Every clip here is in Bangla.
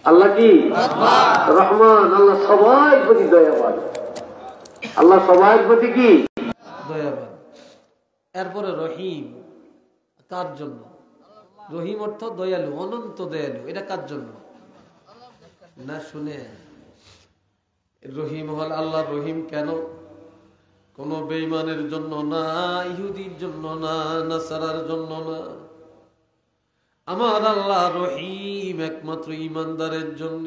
আল্লাহ কি রহমান, আল্লাহ সবার প্রতি দয়াবান, আল্লাহ সবার প্রতি কি দয়াবান। এরপরে রহিম, কার জন্য? রহিম অর্থ দয়ালু, অনন্ত দয়ালু। এটা কার জন্য? না শুনে রহিম হল আল্লাহ রহিম কেন? কোন বেঈমানের জন্য না, ইহুদির জন্য না, নাসারার জন্য না। আমার আল্লাহ রহিম একমাত্র ইমানদারের জন্য।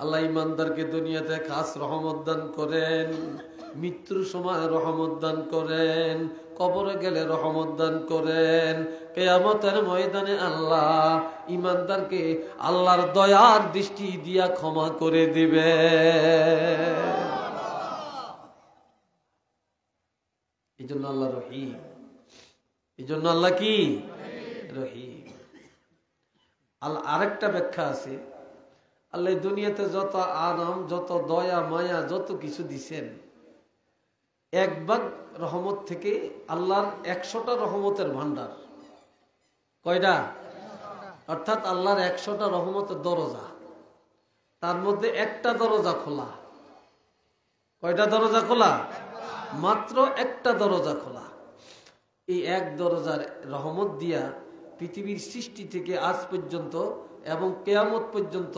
আল্লাহ ইমানদারকে দুনিয়াতে খাস রহমত দান করেন, মৃত্যুর সময় রহমত দান করেন, কবরে গেলে রহমত দান করেন, কিয়ামতের ময়দানে আল্লাহ ইমানদারকে আল্লাহর দয়ার দৃষ্টি দিয়া ক্ষমা করে দিবে। এই জন্য আল্লাহ রহিম, এই জন্য আল্লাহ কি রহিম। আল্লাহ আরেকটা ব্যাখ্যা আছে, আল্লাহ দুনিয়াতে যত আরাম, যত দয়া মায়া, যত কিছু দিছেন, এক ভাগ রহমত থেকে আল্লাহর 100টা রহমতের ভান্ডার। কয়টা? অর্থাৎ আল্লাহর 100টা রহমতের দরজা, তার মধ্যে একটা দরজা খোলা। কয়টা দরজা খোলা? মাত্র একটা দরজা খোলা। এই এক দরজার রহমত দিয়া পৃথিবীর সৃষ্টি থেকে আজ পর্যন্ত এবং কিয়ামত পর্যন্ত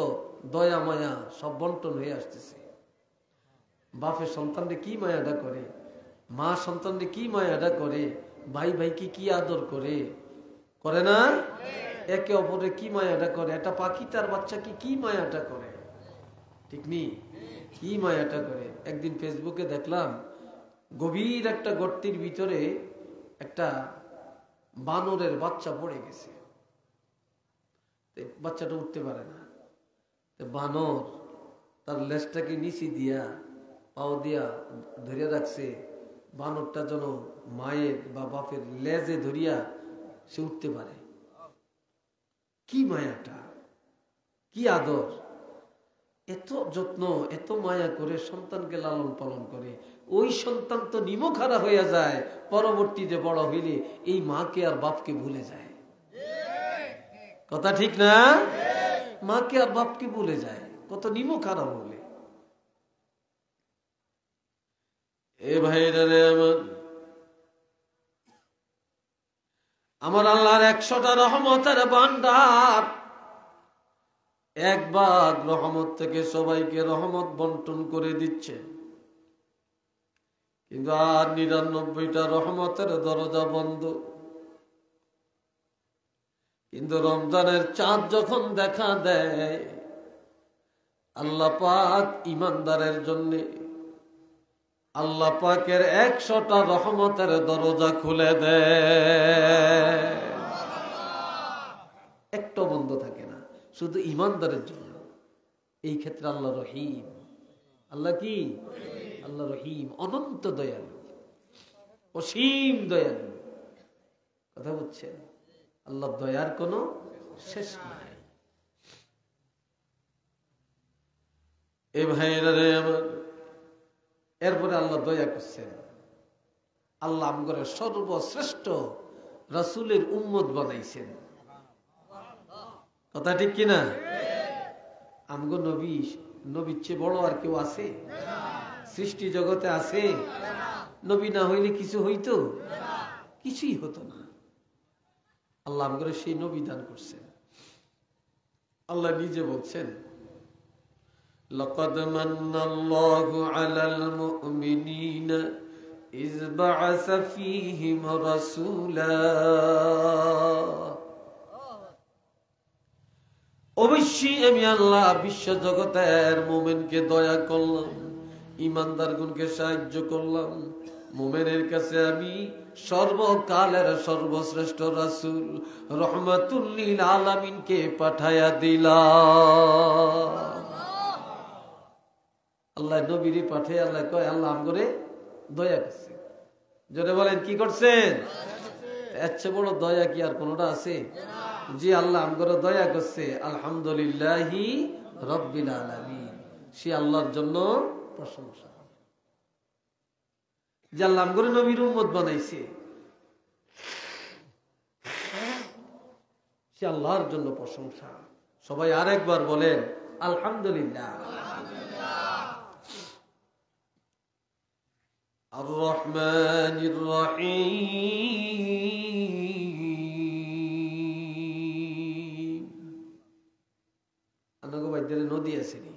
দয়া মায়া সব বন্টন হয়ে আসতেছে। বাপের সন্তানকে কি মায়াটা করে, মা সন্তানকে কি মায়াটা করে, ভাই ভাইকে কি আদর করে, করে না? একে অপরে কি মায়াটা করে, একটা পাখি তার বাচ্চাকে কি মায়াটা করে, ঠিক নেই? কি মায়াটা করে। একদিন ফেসবুকে দেখলাম, গভীর একটা গর্তের ভিতরে একটা বানরের বাচ্চা পড়ে গেছে। বাচ্চাটা উঠতে পারে না। বানর তার লেজটাকে নিচে দিয়া, পাও দিয়া ধরিয়া রাখছে। বানরটা যেন মায়ের বা বাপের লেজে ধরিয়া সে উঠতে পারে। কি মায়াটা, কি আদর! এত যত্ন, এত মায়া করে সন্তানকে লালন পালন করে। ওই সন্তান তো নিমখারা হইয়া যায়, পরবর্তীতে বড় হইলে এই মাকে আর বাপকে ভুলে যায়। কথা ঠিক না? মাকে আর বাপকে ভুলে যায়, কত নিমখারা বলে। এ ভাইরা রে আমার আল্লাহর 100টা রহমতের ভান্ডার, এক ভাগ রহমত থেকে সবাইকে রহমত বন্টন করে দিচ্ছে, কিন্তু আর 99টা রহমতের দরজা বন্ধ। কিন্তু রমজানের চাঁদ যখন দেখা দেয়, আল্লাহ পাক ইমানদারের জন্য আল্লাহ পাকের 100টা রহমতের দরজা খুলে দেয়। একটা বন্ধ থাকে না, শুধু ইমানদারের জন্য। এই ক্ষেত্রে আল্লাহ রহিম। আল্লাহ কি? আল্লাহ রহিম, অনন্ত দয়ালু, অসীম দয়ালু। কথা বুঝছেন? আল্লাহ দয়ার কোনো শেষ নাই। এই ভাইরা রে আমার, এরপরে আল্লাহ দয়া করছেন। আল্লাহ আমগরে সর্বশ্রেষ্ঠ রাসূলের উম্মত বানাইছেন। কথা ঠিক কিনা? আমগো নবী, নবীর চেয়ে বড় আর কেউ আছে সৃষ্টি জগতে? আছে? নবী না হইলে কিছু হইতো? কিছুই হতো না। আল্লাহ আমগরে সেই নবী দান করছেন। আল্লাহ নিজে বলছেন, লাকাদ মান্নাল্লাহু আলাল মুমিনিনা ইয বা'আসা ফীহিম রাসূলা। অবশ্যই আমি আল্লাহ বিশ্ব জগতের মুমিনকে দয়া করলাম, ইমানদারগণকে সাহায্য করলাম। মুমিনের কাছে আমি সর্বকালের সর্বশ্রেষ্ঠ রাসূল রাহমাতুল লিল আলামিনকে পাঠায়া দিলাম। আল্লাহ নবীরে পাঠিয়ে আল্লাহ কয়, আল্লাহ আমগরে দয়া করছে। জোরে বলেন, কি করছেন? এর চেয়ে বড় দয়া কি আর কোনটা আছে? জি, আল্লাহ আমগরে দয়া করছে। আলহামদুলিল্লাহি রাব্বিল আলামিন। সে আল্লাহর জন্য প্রশংসা। যে আল্লাহ আমগরে নবীর উম্মত বানাইছে, সে আল্লাহর জন্য প্রশংসা। সবাই আরেকবার বলেন আলহামদুলিল্লাহ। আর রহমানির রহিম। আনাগো বাইদের নদী আছে নি?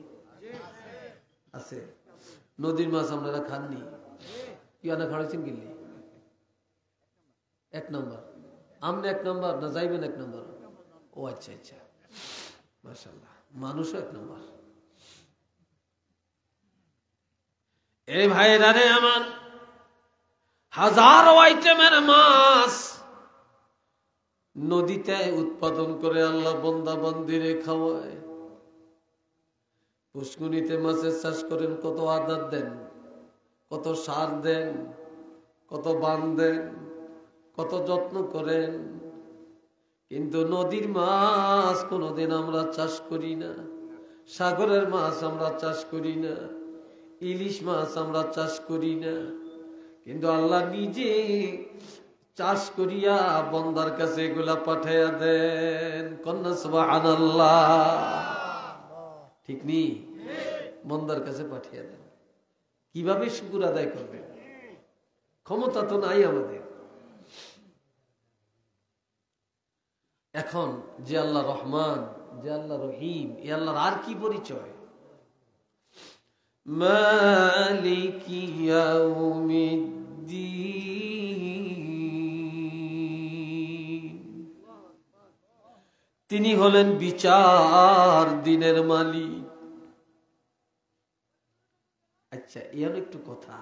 আছে। নদীর মাছ আপনারা খাননি? কি আনা খাওয়াইছেন কিনলি? 1 নম্বর। আমনে 1 নম্বর না যাইবেন 1 নম্বর? ও আচ্ছা আচ্ছা, মাশাআল্লাহ, মানুষও 1 নম্বর। এই ভাইরা রে আমার, হাজারো আইটেমের মাছ নদীতে উৎপাদন করে আল্লাহ বান্দা বান্দিরে খাওয়ায়। পুষ্কুনিতে মাছের চাষ করেন, কত আদর দেন, কত সার দেন, কত বান দেন, কত যত্ন করেন, কিন্তু নদীর মাছ কোনোদিন আমরা চাষ করি না। সাগরের মাছ আমরা চাষ করি না, ইলিশ মাছ আমরা চাষ করি না, কিন্তু আল্লাহ নিজে চাষ করিয়া বন্দার কাছে এগুলা পাঠাইয়া দেন। কন্যা সুবহানাল্লাহ, ঠিক নি? বন্দার কাছে পাঠিয়ে দেন। কিভাবে শুকর আদায় করবেন? ক্ষমতা তো নাই আমাদের। এখন যে আল্লাহ রহমান, যে আল্লাহ রহিম, এ আল্লাহর আর কি পরিচয়? মালিকি ইয়াউমিদ্দিন, তিনি হলেন বিচার দিনের মালিক। আচ্ছা, এর একটু কথা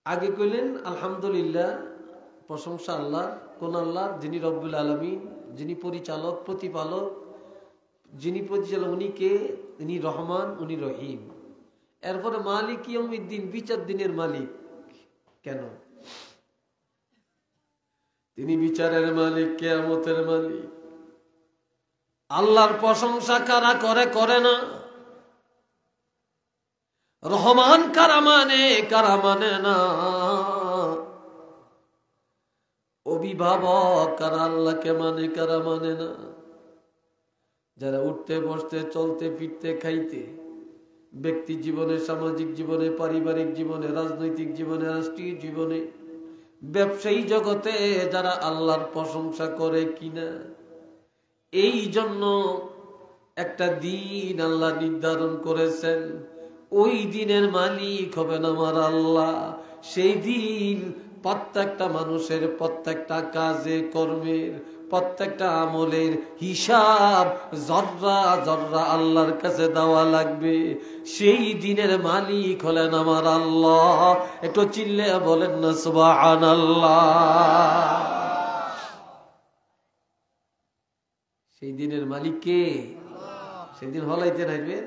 আগে কইলেন আলহামদুলিল্লাহ, প্রশংসা আল্লাহ। কোন আল্লাহ? যিনি রব্বুল আলামিন, যিনি পরিচালক, প্রতিপালক, যিনি পরিচালক। উনি কে? উনি রহমান, উনি রহিম। এরপরে মালিক ইয়াউমিদ্দিন, বিচার দিনের মালিক। কেন? তিনি বিচারের মালিক, কিয়ামতের মালিক। আল্লাহর প্রশংসা কারা করে? করে না। রহমান কারা মানে? কারা মানে না। অভিভাবক কারা আল্লাহকে মানে? কারা মানে না। যারা উঠতে বসতে চলতে ফিরতে খাইতে, ব্যক্তি জীবনে, সামাজিক জীবনে, পারিবারিক জীবনে, রাজনৈতিক জীবনে, রাষ্ট্রীয় জীবনে, ব্যবসায়ী জগতে যারা আল্লাহর প্রশংসা করে কিনা, এই জন্য একটা দিন আল্লাহ নির্ধারণ করেছেন। ওই দিনের মালিক হবেন আমার আল্লাহ। সেই দিন প্রত্যেকটা মানুষের প্রত্যেকটা কাজে কর্মের, প্রত্যেকটা আমলের হিসাব জর্রা জর্রা আল্লাহর কাছে দেওয়া লাগবে। সেই দিনের মালিক হলেন আমার আল্লাহ। একটু চিল্লে বলেন না সুবহানাল্লাহ। সেই দিনের মালিক কে? সেদিন হলাইতে নাইবেন?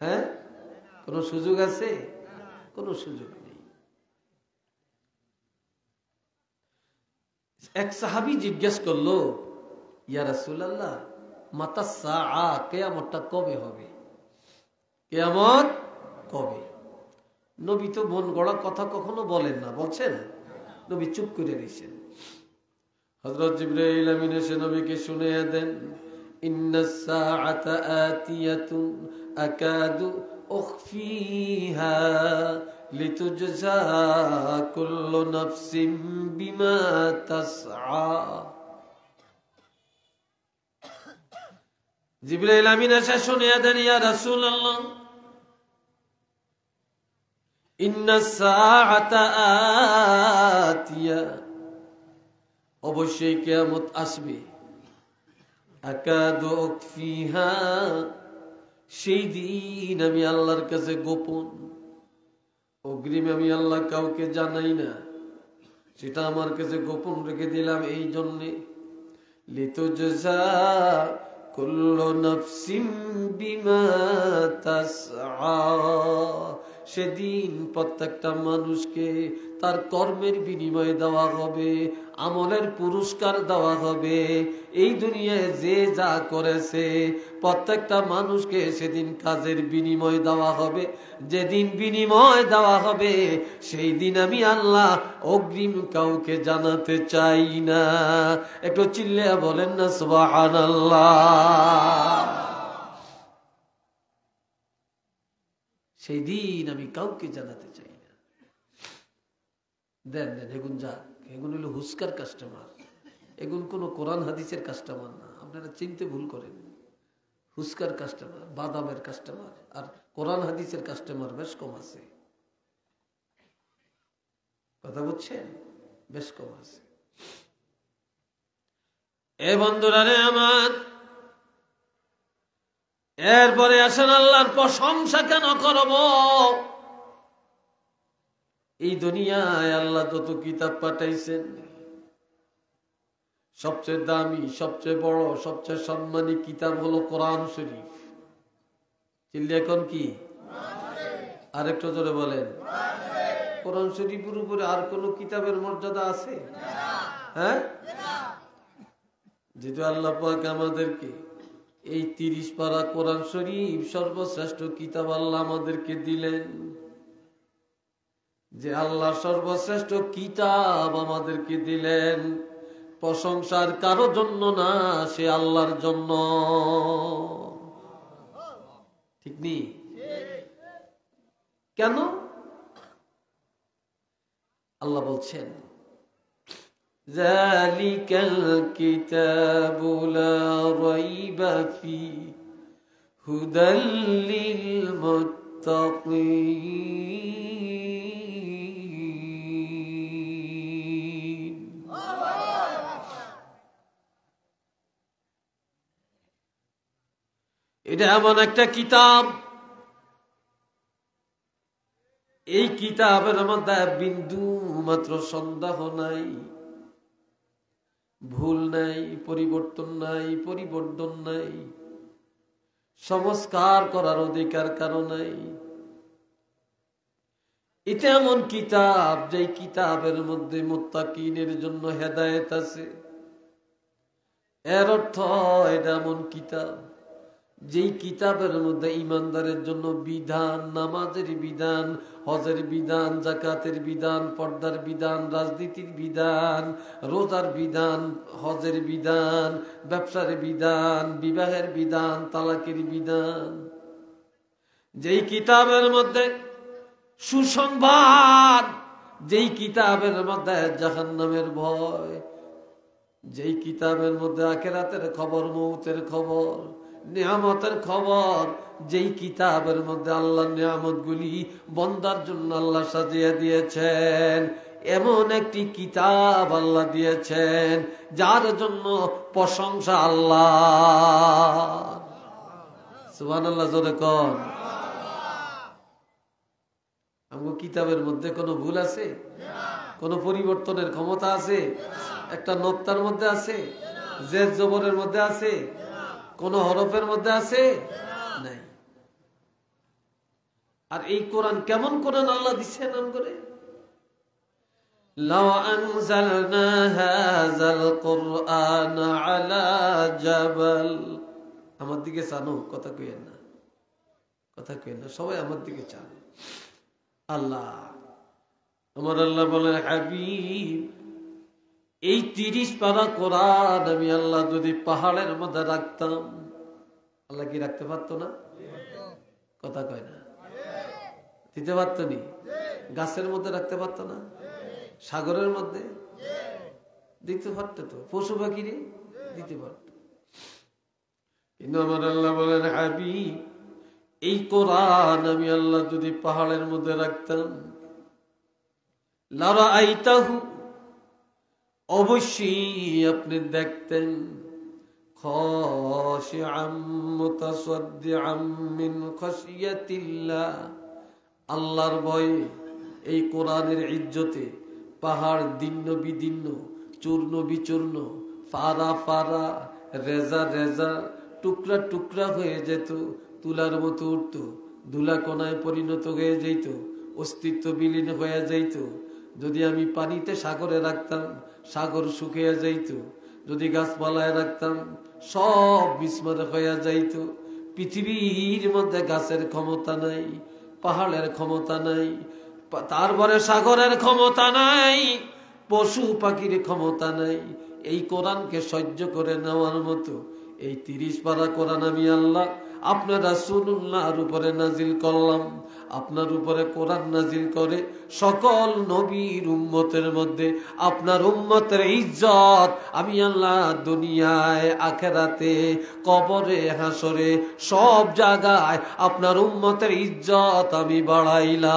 হ্যাঁ, কোন সুযোগ আছে? কোন সুযোগ নেই। এক সাহাবী জিজ্ঞেস করলো, ইয়া রাসূলুল্লাহ, মাতা সাআ, কিয়ামতটা কবে হবে? কিয়ামত কবে? নবী তো মন গড়া কথা কখনো বলেন না। বলছেন? নবী চুপ করে রইছেন। হযরত জিবরাইল আমিন এসে নবীকে শুনিয়ে দেন, ইন্নাস সাআতা আতিয়াতুন আকাদু উখফিহা লিতুজজা কুল্লু নাফসিন বিমা তাসআ। জিবরাইল আমিন এসে শুনিয়ে দেন, ইয়া রাসূলুল্লাহ, ইন্নাস সাআতা আতিয়া, অবশ্যই কিয়ামত আসবে। আকাদু উখফিহা, সেই দিন আমি আল্লাহর কাছে গোপন, অগ্রিম আমি আল্লাহ কাউকে জানাই না, সেটা আমার কাছে গোপন রেখে দিলাম। এই জন্যে লিতুজজা কুল্লু নাফসিন বিমা তাসআ, সেদিন প্রত্যেকটা মানুষকে তার কর্মের বিনিময়ে দেওয়া হবে, আমলের পুরস্কার দেওয়া হবে। এই দুনিয়ায় যে যা করেছে প্রত্যেকটা মানুষকে সেদিন কাজের বিনিময় দেওয়া হবে। যেদিন বিনিময় দেওয়া হবে সেই দিন আমি আল্লাহ অগ্রিম কাউকে জানাতে চাই না। একটু চিল্লিয়া বলেন না সুবহানাল্লাহ। সেই দিন আমি কাউকে জানাতে চাই না। দেন দেন, এগুন যাক, এগুন হলো হুস্কার কাস্টমার, এগুন কোনো কোরআন হাদিসের কাস্টমার না। আপনারা চিনতে ভুল করেন। হুস্কার কাস্টমার, বাদামের কাস্টমার আর কোরআন হাদিসের কাস্টমার বেশ কম আছে। কথা বুঝছেন? বেশ কম আছে। এ বন্ধুরা রে আমার, এরপরে আসেন আল্লাহর প্রশংসা কেন করব? এই দুনিয়ায় আল্লাহ যত কিতাব পাঠাইছেন, সবচেয়ে দামি, সবচেয়ে বড়, সবচেয়ে সম্মানী কিতাব হলো কোরআন শরীফ। চিল্লি এখন কি? আরেকটু জোরে বলেন। কোরআন শরীফের উপরে আর কোন কিতাবের মর্যাদা আছে? হ্যাঁ, যেহেতু আল্লাহ পাক আমাদেরকে এই 30 পারা কোরআন শরীফ সর্বশ্রেষ্ঠ কিতাব আল্লাহ আমাদেরকে দিলেন, যে আল্লাহ সর্বশ্রেষ্ঠ কিতাব আমাদেরকে দিলেন প্রশংসার কারো জন্য না, সে আল্লাহর জন্য। ঠিক নেই? কেন? আল্লাহ বলছেন যালিকাল কিতাবু লা রাইবা ফীহি হুদাল লিল মুত্তাকিন। এটা এমন একটা কিতাব, এই কিতাবের মধ্যে বিন্দু মাত্র সন্দেহ নাই, ভুল নাই, পরিবর্তন নাই, পরিবর্তন নাই, সংস্কার করার অধিকার কারো নাই। এটা এমন কিতাব, যে কিতাবের মধ্যে মুত্তাকিনের জন্য হেদায়েত আছে। এর অর্থ এটা এমন কিতাব, যেই কিতাবের মধ্যে ইমানদারের জন্য বিধান, নামাজের বিধান, হজের বিধান, যাকাতের বিধান, পর্দার বিধান, রাজনীতির বিধান, রোজার বিধান, হজের বিধান, ব্যবসার বিধান, বিবাহের বিধান, তালাকের বিধান। যেই কিতাবের মধ্যে সুসংবাদ, যেই কিতাবের মধ্যে জাহান্নামের ভয়, যেই কিতাবের মধ্যে আখিরাতের খবর, মৌতের খবর, নিয়ামতের খবর, যেই কিতাবের মধ্যে আল্লাহর নিয়ামতগুলি বান্দার জন্য আল্লাহ সাজিয়ে দিয়েছেন, এমন একটি কিতাব আল্লাহ দিয়েছেন যার জন্য প্রশংসা আল্লাহ। সুবহানাল্লাহ, জোরে কোন। আমগো কিতাবের মধ্যে কোনো ভুল আছে? কোনো পরিবর্তনের ক্ষমতা আছে? একটা নোক্তার মধ্যে আছে? জের জবরের মধ্যে আছে? কোন হরফের মধ্যে আছে? নাই। আর এই কোরআন কেমন কোরআন আল্লাহ দিচ্ছেন নাম করে? লাউ আনজালনা হাযাল কুরআন আলা জাবাল। আমার দিকে চানো, কথা কইেন না, কথা কইেন না, সবাই আমার দিকে চান। আল্লাহ, আমার আল্লাহ বলেন, হাবিব, এই 30 পারা কোরআন আমি আল্লাহ যদি পাহাড়ের মধ্যে রাখতাম, আল্লাহ কি রাখতে পারতো না? কথা কয় না, দিতে পারতো নি? গাছের মধ্যে রাখতে পারতো না? সাগরের মধ্যে দিতে পারতো তো? পশু পাখিরে দিতে পারতো। কিন্তু আমার আল্লাহ বলেন, হাবিব, এই কোরআন আমি আল্লাহ যদি পাহাড়ের মধ্যে রাখতাম, লারা আইতাহু, অবশ্যই আপনি দেখতেন, খাশিআম মুতাসাদ্দিআম মিন খাশিয়াতিল্লাহ, আল্লাহর ভয়ে, এই কোরআনের ইজ্জতে পাহাড় দীর্ণ বিদীর্ণ, চূর্ণ বিচূর্ণ, ফারা ফারা, রেজা রেজা, টুকরা টুকরা হয়ে যেত, তুলার মতো উঠত, ধুলা কণায় পরিণত হয়ে যাইত, অস্তিত্ব বিলীন হয়ে যাইত। যদি আমি পানিতে সাগরে রাখতাম, সাগর শুকিয়ে যাইত। যদি গাছপালায় রাখতাম, সব বিস্ময় হয়ে যাইত। পৃথিবীর মধ্যে গাছের ক্ষমতা নাই, পাহাড়ের ক্ষমতা নাই, তারপরে সাগরের ক্ষমতা নাই, পশু পাখির ক্ষমতা নাই এই কোরআনকে সহ্য করে নেওয়ার মতো। এই 30 পারা কোরআন আমি আল্লাহ আপনার রাসূলুল্লাহর উপরে নাজিল করলাম। আপনার উপরে কোরআন নাজিল করে সকল নবীর উম্মতের মধ্যে আপনার উম্মতের ইজ্জত আমি আল্লাহ দুনিয়ায় আখিরাতে কবরে হাসরে সব জায়গায় আপনার উম্মতের ইজ্জত আমি বাড়াইলাম।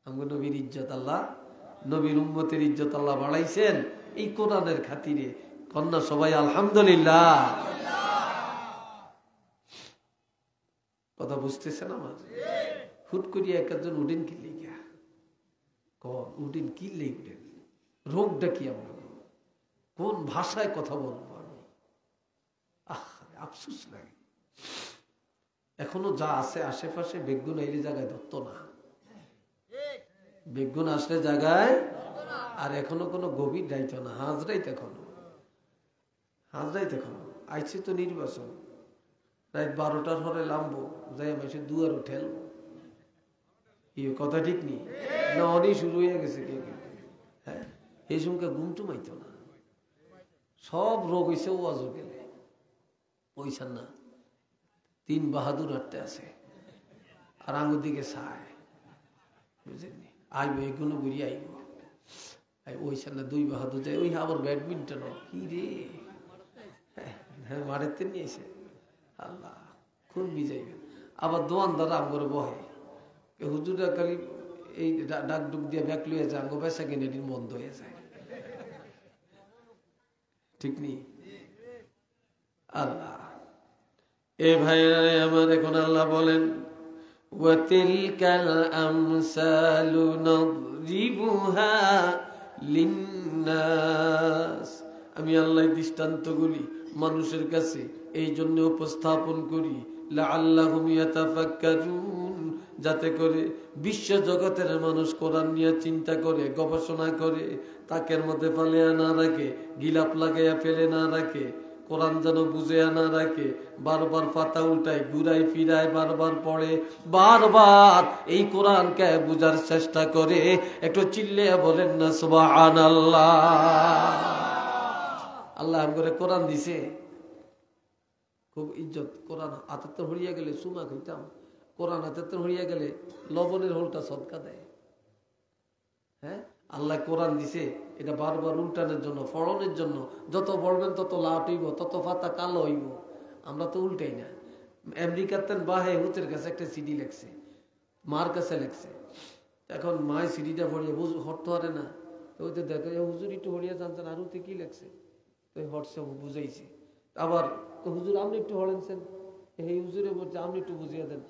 আমগো নবীর ইজ্জত আল্লাহ, নবীর উম্মতের ইজ্জত আল্লাহ বাড়াইছেন এই কোরআনের খাতিরে। কন্যা সবাই আলহামদুলিল্লাহ। কথা বুঝতেছেন আমার? হুট করিয়া একজন উঠেন কি লেগা, উঠেন কি লেগেন, রোগটা কি আমরা, কোন ভাষায় কথা বলবো আমি? আফসোস লাগে। এখনো যা আছে আশেপাশে বেগুন এই জায়গায় ধরতো না, বেগুন আসলে জায়গায় আর এখনো কোনো গভীর দায়িত্ব না। হাজরাইতে এখনো আইছে তো নির্বাচন, রাত 12টার পরে লামবো, যাই মাসে দুয়ারও ঠেলবো। কথা ঠিক নেই না? অনেক শুরু হয়ে গেছে। হ্যাঁ, এই সঙ্গে ঘুমটুমাইতো না, সব রোগ হয়েছে ও আজও গেলে পয়সা না। 3 বাহাদুর আটতে আছে আর আঙুর দিকে চায়, বুঝলেন? আইব এগুলো ঘুরিয়ে আইব, ওই সামনে 2 বাহাদুর যায়। ওই আবার ব্যাডমিন্টন কি রে, হ্যাঁ মারেতে নিয়েছে। আল্লাহ খুন বিজাইবেন। আবার দোয়ানদার আমগরে বহে, হুজুরা খালি এই ডাক ডুক দিয়ে ব্যাক লয়ে যায়, আঙ্গ পয়সা কিনে দিন বন্ধ হয়ে যায়। ঠিক নেই? আল্লাহ এ ভাইরা আমার, এখন আল্লাহ বলেন ওয়াতিলকাল আমসালু নদরিবুহা লিন্নাস। আমি আল্লাহ দৃষ্টান্তগুলি মানুষের কাছে এই জন্য উপস্থাপন করি লাআল্লাহুম ইয়াতাফাক্কারুন, যাতে করে বিশ্ব জগতের মানুষ কোরআন নিয়ে চিন্তা করে, গবেষণা করে, তাকের মধ্যে ফালিয়া না রাখে, গিলাপ লাগাইয়া ফেলে না রাখে, কোরআন যেন বুঝে না রাখে, বারবার পাতা উল্টায়, ঘুরায় ফিরায়, বারবার পড়ে, বারবার এই কোরআনকে বুঝার চেষ্টা করে। একটু চিল্লে বলেন না সুবহানাল্লাহ। আল্লাহ করে কোরআন দিছে, খুব ইজ্জত। কোরআন হাতে হরিয়া গেলে সুমা খাইতাম, কোরআন হাতে হরিয়া গেলে লবণের হোলটা সদকা দেয়। হ্যাঁ, আল্লাহ কোরআন দিছে এটা বারবার উল্টানোর জন্য, ফড়নের জন্য। যত পড়বেন তত লাট হইব, তত পাতা কালো হইব। আমরা তো উল্টাই না। আমেরিকাতেন বাহে হুতের কাছে একটা সিডি লেখছে, মার কাছে লেখছে। এখন মায় সিডিটা পড়িয়ে হরতে পারে না, তো ওই তো দেখো হুজুর একটু হরিয়া জানতেন আর কি লেখছে, তো হরছে বুঝাইছে। আবার হুজুর আপনি একটু হরেনছেন, এই হুজুরে বলছে আপনি একটু বুঝিয়ে দেন।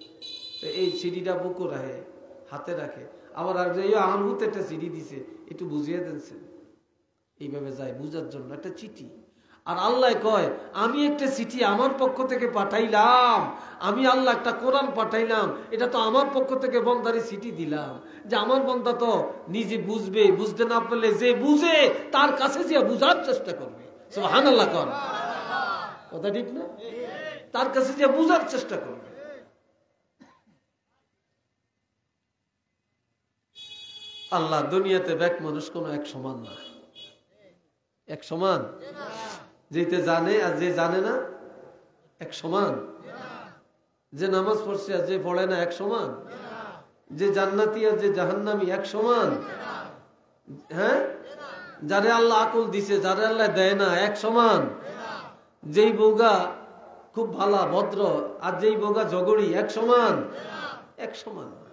তো এই সিডিটা বুকো রাখে, হাতে রাখে। আবার আর আনহুতে একটা চিঠি দিছে, একটু বুঝিয়ে দেনছেন। এইভাবে যায় বুঝার জন্য একটা চিঠি। আর আল্লাহ কয় আমি একটা চিঠি আমার পক্ষ থেকে পাঠাইলাম, আমি আল্লাহ একটা কোরআন পাঠাইলাম, এটা তো আমার পক্ষ থেকে বন্দারে চিঠি দিলাম, যে আমার বন্দা তো নিজে বুঝবে, বুঝতে না পারলে যে বুঝে তার কাছে যে বুঝার চেষ্টা করবে। সুবহানাল্লাহ কর, কথা ঠিক না? তার কাছে যে বুঝার চেষ্টা করবে। আল্লাহ দুনিয়াতে ব্যাক মানুষ কোনো এক সমান না, এক সমান। যেতে জানে আর যে জানে না এক সমান, যে নামাজ পড়ছে আর যে পড়ে না এক সমান, যে জান্নাতি আর যে জাহান্নামী এক সমান। হ্যাঁ, যারে আল্লাহ আকল দিছে যারে আল্লাহ দেয় না এক সমান। যেই বউগা খুব ভালা ভদ্র আর যেই বউগা জগড়ি এক সমান, এক সমান না।